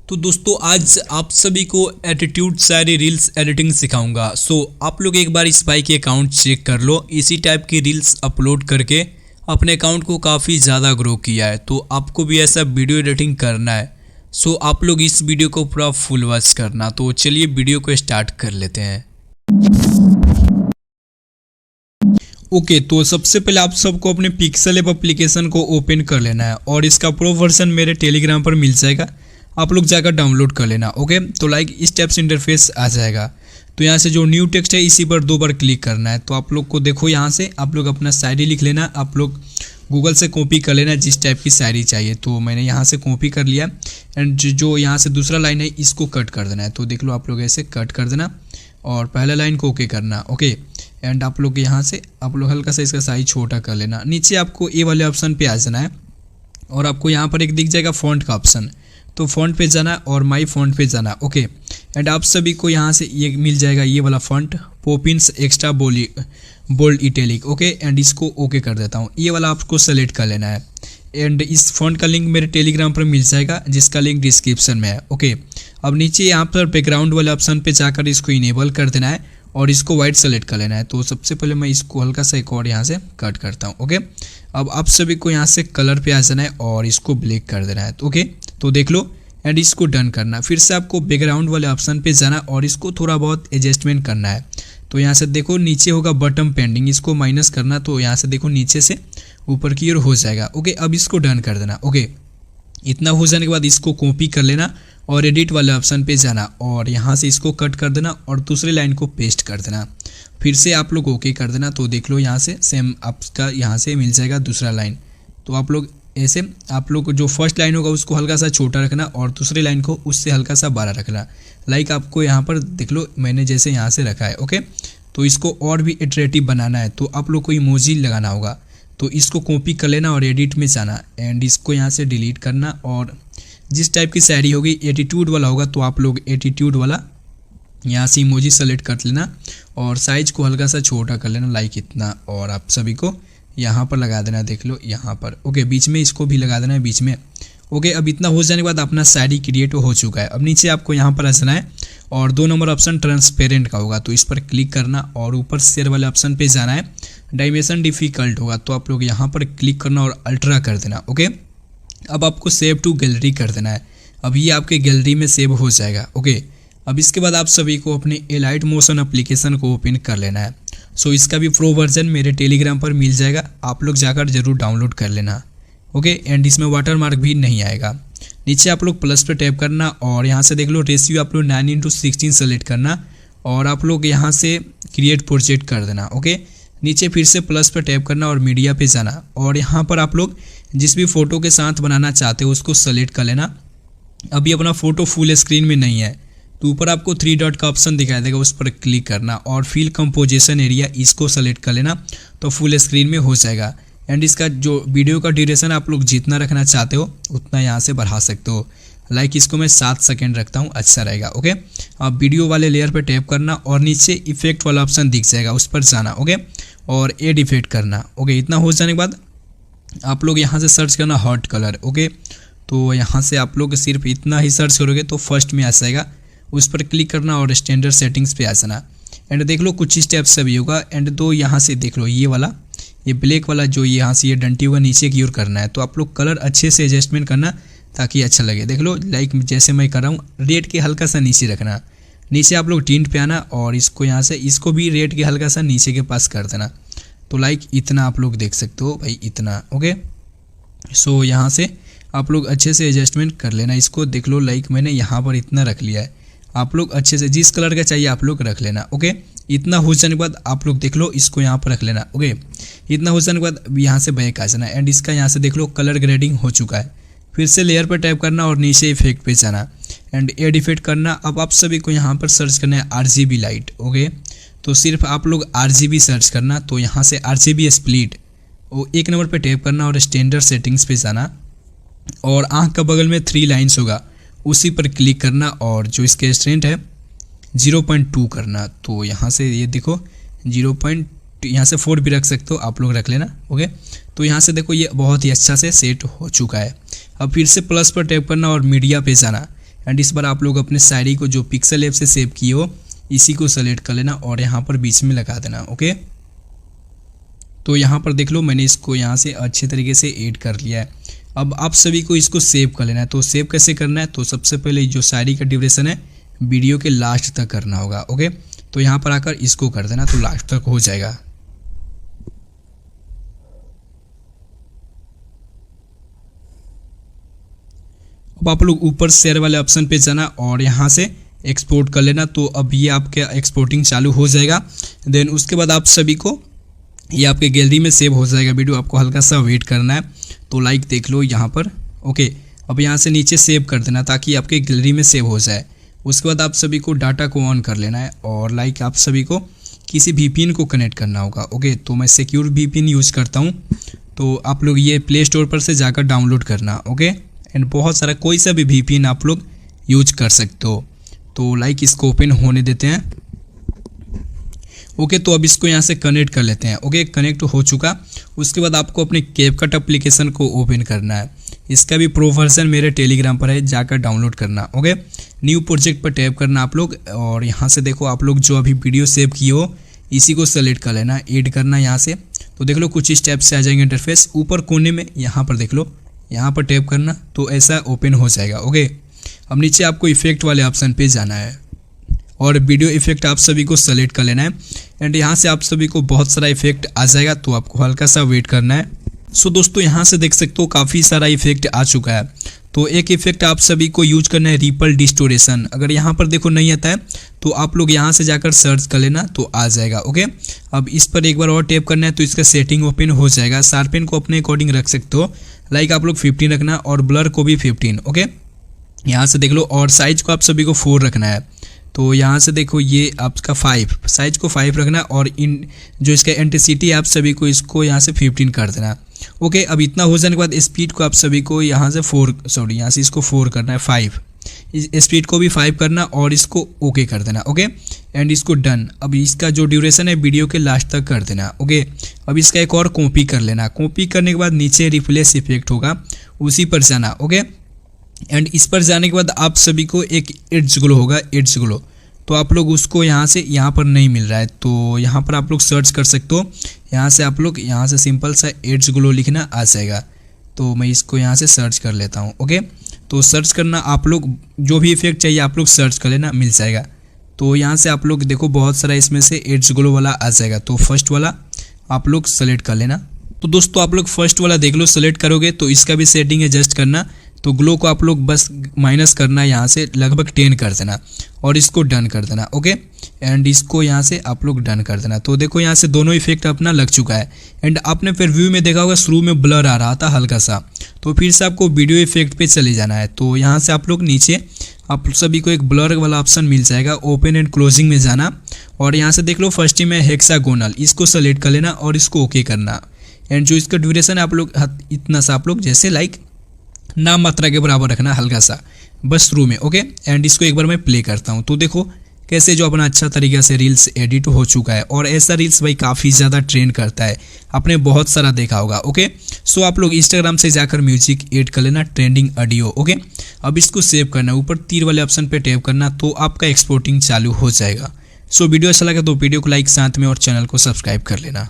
तो दोस्तों आज आप सभी को एटीट्यूड सारी रील्स एडिटिंग सिखाऊंगा। आप लोग एक बार स्पाई के अकाउंट चेक कर लो। इसी टाइप की रील्स अपलोड करके अपने अकाउंट को काफ़ी ज़्यादा ग्रो किया है, तो आपको भी ऐसा वीडियो एडिटिंग करना है। आप लोग इस वीडियो को पूरा फुल वॉच करना। तो चलिए वीडियो को स्टार्ट कर लेते हैं। ओके, तो सबसे पहले आप सबको अपने पिक्सल ऐप एप्लीकेशन को ओपन कर लेना है और इसका प्रो वर्जन मेरे टेलीग्राम पर मिल जाएगा, आप लोग जाकर डाउनलोड कर लेना। ओके, तो इस टाइप से इंटरफेस आ जाएगा। तो यहाँ से जो न्यू टेक्स्ट है इसी पर 2 बार क्लिक करना है। तो आप लोग को देखो यहाँ से आप लोग अपना शायरी लिख लेना। आप लोग गूगल से कॉपी कर लेना जिस टाइप की शायरी चाहिए। तो मैंने यहाँ से कॉपी कर लिया एंड जो यहाँ से दूसरा लाइन है इसको कट कर देना है। तो देख लो आप लोग ऐसे कट कर देना और पहला लाइन को ओके करना। ओके, एंड आप लोग यहाँ से आप लोग हल्का सा इसका साइज छोटा कर लेना। नीचे आपको ए वाले ऑप्शन पे आ जाना है और आपको यहाँ पर एक दिख जाएगा फॉन्ट का ऑप्शन, तो फॉन्ट पे जाना और माई फॉन्ट पे जाना। ओके, एंड आप सभी को यहाँ से ये मिल जाएगा ये वाला font Poppins extra bold italic. Okay, and इसको ओके कर देता हूँ। ये वाला आपको सेलेक्ट कर लेना है एंड इस फॉन्ट का लिंक मेरे टेलीग्राम पर मिल जाएगा जिसका लिंक डिस्क्रिप्शन में है। ओके, अब नीचे यहाँ पर बैकग्राउंड वाले ऑप्शन पे जाकर इसको इनेबल कर देना है और इसको वाइट सेलेक्ट कर लेना है। तो सबसे पहले मैं इसको हल्का सा एक और यहाँ से कट करता हूँ। ओके, अब आप सभी को यहाँ से कलर पे आ जाना है और इसको ब्लैक कर देना है। तो ओके, तो देख लो एंड इसको डन करना। फिर से आपको बैकग्राउंड वाले ऑप्शन पे जाना और इसको थोड़ा बहुत एडजस्टमेंट करना है। तो यहाँ से देखो नीचे होगा बटन पेंडिंग, इसको माइनस करना। तो यहाँ से देखो नीचे से ऊपर की ओर हो जाएगा। ओके, अब इसको डन कर देना। ओके, इतना हो जाने के बाद इसको कॉपी कर लेना और एडिट वाले ऑप्शन पे जाना और यहाँ से इसको कट कर देना और दूसरे लाइन को पेस्ट कर देना। फिर से आप लोग ओके कर देना। तो देख लो यहाँ से सेम आपका यहाँ से मिल जाएगा दूसरा लाइन। तो आप लोग ऐसे आप लोग जो फर्स्ट लाइन होगा उसको हल्का सा छोटा रखना और दूसरे लाइन को उससे हल्का सा बड़ा रखना। आपको यहाँ पर देख लो मैंने जैसे यहाँ से रखा है। ओके, तो इसको और भी एट्रैक्टिव बनाना है तो आप लोग को इमोजी लगाना होगा। तो इसको कॉपी कर लेना और एडिट में जाना एंड इसको यहाँ से डिलीट करना और जिस टाइप की शायरी होगी एटीट्यूड वाला होगा तो आप लोग एटीट्यूड वाला यहाँ से इमोजी सेलेक्ट कर लेना और साइज को हल्का सा छोटा कर लेना इतना, और आप सभी को यहाँ पर लगा देना। देख लो यहाँ पर। ओके, बीच में इसको भी लगा देना है बीच में। ओके, अब इतना हो जाने के बाद अपना शायरी क्रिएट हो चुका है। अब नीचे आपको यहाँ पर आ जाना है और 2 नंबर ऑप्शन ट्रांसपेरेंट का होगा तो इस पर क्लिक करना और ऊपर शेयर वाले ऑप्शन पे जाना है। डायमेंशन डिफिकल्ट होगा तो आप लोग यहाँ पर क्लिक करना और अल्ट्रा कर देना। ओके, अब आपको सेव टू गैलरी कर देना है। अब ये आपके गैलरी में सेव हो जाएगा। ओके, अब इसके बाद आप सभी को अपने एलाइट मोशन एप्लीकेशन को ओपन कर लेना है। इसका भी प्रो वर्जन मेरे टेलीग्राम पर मिल जाएगा, आप लोग जाकर जरूर डाउनलोड कर लेना। ओके, एंड इसमें वाटर मार्क भी नहीं आएगा। नीचे आप लोग प्लस पे टैप करना और यहाँ से देख लो रेशियो आप लोग 9:16 सेलेक्ट करना और आप लोग यहाँ से क्रिएट प्रोजेक्ट कर देना। ओके, नीचे फिर से प्लस पे टैप करना और मीडिया पे जाना और यहाँ पर आप लोग जिस भी फ़ोटो के साथ बनाना चाहते हो उसको सेलेक्ट कर लेना। अभी अपना फ़ोटो फुल स्क्रीन में नहीं है तो ऊपर आपको 3 डॉट का ऑप्शन दिखाई देगा, उस पर क्लिक करना और फिल कंपोजिशन एरिया इसको सेलेक्ट कर लेना तो फुल स्क्रीन में हो जाएगा। एंड इसका जो वीडियो का ड्यूरेशन आप लोग जितना रखना चाहते हो उतना यहाँ से बढ़ा सकते हो। इसको मैं 7 सेकेंड रखता हूँ, अच्छा रहेगा। ओके, अब वीडियो वाले लेयर पर टैप करना और नीचे इफेक्ट वाला ऑप्शन दिख जाएगा उस पर जाना। ओके, और एड इफेक्ट करना। ओके, इतना हो जाने के बाद आप लोग यहाँ से सर्च करना हॉट कलर। ओके, तो यहाँ से आप लोग सिर्फ इतना ही सर्च करोगे तो फर्स्ट में आ जाएगा, उस पर क्लिक करना और स्टैंडर्ड सेटिंग्स पे आ जाना। एंड देख लो कुछ स्टेप्स से भी होगा। एंड दो यहाँ से देख लो ये वाला ये ब्लैक वाला जो यहाँ से ये डंटी हुआ नीचे की ओर करना है। तो आप लोग कलर अच्छे से एडजस्टमेंट करना ताकि अच्छा लगे। देख लो जैसे मैं कर रहा हूँ रेड के हल्का सा नीचे रखना। नीचे आप लोग टिंट पे आना और इसको यहाँ से इसको भी रेड के हल्का सा नीचे के पास कर देना। तो इतना आप लोग देख सकते हो भाई, इतना। ओके, यहाँ से आप लोग अच्छे से एडजस्टमेंट कर लेना इसको। देख लो मैंने यहाँ पर इतना रख लिया है, आप लोग अच्छे से जिस कलर का चाहिए आप लोग रख लेना। ओके, इतना हो जाने के बाद आप लोग देख लो इसको यहाँ पर रख लेना। ओके, इतना हो जाने के बाद यहाँ से बैक आ जाना एंड इसका यहाँ से देख लो कलर ग्रेडिंग हो चुका है। फिर से लेयर पर टैप करना और नीचे इफेक्ट पे जाना एंड एड इफेक्ट करना। अब आप सभी को यहाँ पर सर्च करना है RGB लाइट। ओके, तो सिर्फ आप लोग RGB सर्च करना। तो यहाँ से RGB स्प्लिट 1 नंबर पर टैप करना और स्टैंडर्ड सेटिंग्स पे जाना और आँख का बगल में 3 लाइन्स होगा उसी पर क्लिक करना और जो इसके स्ट्रेंथ है 0.2 करना। तो यहाँ से ये देखो 0. यहाँ से 4 भी रख सकते हो, आप लोग रख लेना। ओके, तो यहाँ से देखो ये बहुत ही अच्छा से सेट हो चुका है। अब फिर से प्लस पर टैप करना और मीडिया पे जाना एंड इस बार आप लोग अपने शायरी को जो पिक्सल ऐप से सेव किए हो इसी को सेलेक्ट कर लेना और यहाँ पर बीच में लगा देना। ओके, तो यहाँ पर देख लो मैंने इसको यहाँ से अच्छे तरीके से ऐड कर लिया है। अब आप सभी को इसको सेव कर लेना है। तो सेव कैसे करना है, तो सबसे पहले जो शायरी का ड्यूरेशन है वीडियो के लास्ट तक करना होगा। ओके, तो यहाँ पर आकर इसको कर देना तो लास्ट तक हो जाएगा। अब आप लोग ऊपर शेयर वाले ऑप्शन पे जाना और यहाँ से एक्सपोर्ट कर लेना। तो अब ये आपके एक्सपोर्टिंग चालू हो जाएगा। देन उसके बाद आप सभी को ये आपके गैलरी में सेव हो जाएगा वीडियो। आपको हल्का सा वेट करना है। तो लाइक देख लो यहाँ पर। ओके, अब यहाँ से नीचे सेव कर देना ताकि आपके गैलरी में सेव हो जाए। उसके बाद आप सभी को डाटा को ऑन कर लेना है और लाइक आप सभी को किसी VPN को कनेक्ट करना होगा। ओके, तो मैं सिक्योर VPN यूज़ करता हूँ। तो आप लोग ये प्ले स्टोर पर से जाकर डाउनलोड करना। ओके, एंड बहुत सारा कोई सा भी VPN आप लोग यूज कर सकते हो। तो लाइक इसको ओपन होने देते हैं। ओके, तो अब इसको यहाँ से कनेक्ट कर लेते हैं। ओके, कनेक्ट हो चुका। उसके बाद आपको अपने कैपकट एप्लीकेशन को ओपन करना है। इसका भी प्रो वर्जन मेरे टेलीग्राम पर है, जाकर डाउनलोड करना। ओके, न्यू प्रोजेक्ट पर टैप करना आप लोग और यहाँ से देखो आप लोग जो अभी वीडियो सेव किए हो इसी को सेलेक्ट कर लेना, ऐड करना यहाँ से। तो देख लो कुछ स्टेप से आ जाएंगे इंटरफेस। ऊपर कोने में यहाँ पर देख लो, यहाँ पर टैप करना तो ऐसा ओपन हो जाएगा। ओके, अब नीचे आपको इफेक्ट वाले ऑप्शन पे जाना है और वीडियो इफेक्ट आप सभी को सेलेक्ट कर लेना है। एंड यहाँ से आप सभी को बहुत सारा इफेक्ट आ जाएगा, तो आपको हल्का सा वेट करना है। सो दोस्तों यहाँ से देख सकते हो काफ़ी सारा इफेक्ट आ चुका है। तो एक इफेक्ट आप सभी को यूज करना है, रिपल डिस्टोरेशन। अगर यहाँ पर देखो नहीं आता है तो आप लोग यहाँ से जाकर सर्च कर लेना तो आ जाएगा। ओके, अब इस पर एक बार और टैप करना है तो इसका सेटिंग ओपन हो जाएगा। शार्पन को अपने अकॉर्डिंग रख सकते हो, लाइक आप लोग 15 रखना और ब्लर को भी 15। ओके, यहाँ से देख लो और साइज को आप सभी को 4 रखना है। तो यहाँ से देखो ये आपका 5 साइज को 5 रखना और इन जो इसका इंटेंसिटी आप सभी को इसको यहाँ से 15 कर देना। ओके, अब इतना हो जाने के बाद स्पीड को आप सभी को यहाँ से यहाँ से इसको 4 करना है, 5 इस स्पीड को भी 5 करना और इसको ओके कर देना। ओके, एंड इसको डन। अब इसका जो ड्यूरेशन है वीडियो के लास्ट तक कर देना। ओके, अब इसका एक और कॉपी कर लेना। कॉपी करने के बाद नीचे रिप्लेस इफेक्ट होगा उसी पर जाना। ओके, एंड इस पर जाने के बाद आप सभी को एक एड्ज ग्लो होगा, एड्ज ग्लो। तो आप लोग उसको यहाँ से यहाँ पर नहीं मिल रहा है तो यहाँ पर आप लोग सर्च कर सकते हो। यहाँ से आप लोग यहाँ से सिंपल सा एड्ज ग्लो लिखना आ जाएगा। तो मैं इसको यहाँ से सर्च कर लेता हूँ। ओके, तो सर्च करना आप लोग जो भी इफेक्ट चाहिए आप लोग सर्च कर लेना, मिल जाएगा। तो यहाँ से आप लोग देखो बहुत सारा इसमें से एड्ज ग्लो वाला आ जाएगा। तो फर्स्ट वाला आप लोग सेलेक्ट कर लेना। तो दोस्तों आप लोग फर्स्ट वाला देख लो, सेलेक्ट करोगे तो इसका भी सेटिंग एडजस्ट करना। तो ग्लो को आप लोग बस माइनस करना, यहाँ से लगभग 10 कर देना और इसको डन कर देना। ओके, एंड इसको यहाँ से आप लोग डन कर देना। तो देखो यहाँ से दोनों इफेक्ट अपना लग चुका है। एंड आपने फिर व्यू में देखा होगा शुरू में ब्लर आ रहा था हल्का सा, तो फिर से आपको वीडियो इफेक्ट पे चले जाना है। तो यहाँ से आप लोग नीचे आप सभी को एक ब्लर वाला ऑप्शन मिल जाएगा, ओपन एंड क्लोजिंग में जाना और यहाँ से देख लो फर्स्ट में हेक्सागोनल, इसको सेलेक्ट कर लेना और इसको ओके करना। एंड जो इसका ड्यूरेशन है आप लोग इतना सा आप लोग जैसे लाइक नाम मात्रा के बराबर रखना हल्का सा बस शुरू में। ओके, एंड इसको एक बार मैं प्ले करता हूँ तो देखो कैसे जो अपना अच्छा तरीके से रील्स एडिट हो चुका है। और ऐसा रील्स भाई काफ़ी ज़्यादा ट्रेंड करता है, आपने बहुत सारा देखा होगा। ओके, सो आप लोग इंस्टाग्राम से जाकर म्यूजिक ऐड कर लेना, ट्रेंडिंग ऑडियो। ओके, अब इसको सेव करना, ऊपर तीर वाले ऑप्शन पे टैप करना तो आपका एक्सपोर्टिंग चालू हो जाएगा। सो वीडियो अच्छा लगा तो वीडियो को लाइक साथ में और चैनल को सब्सक्राइब कर लेना।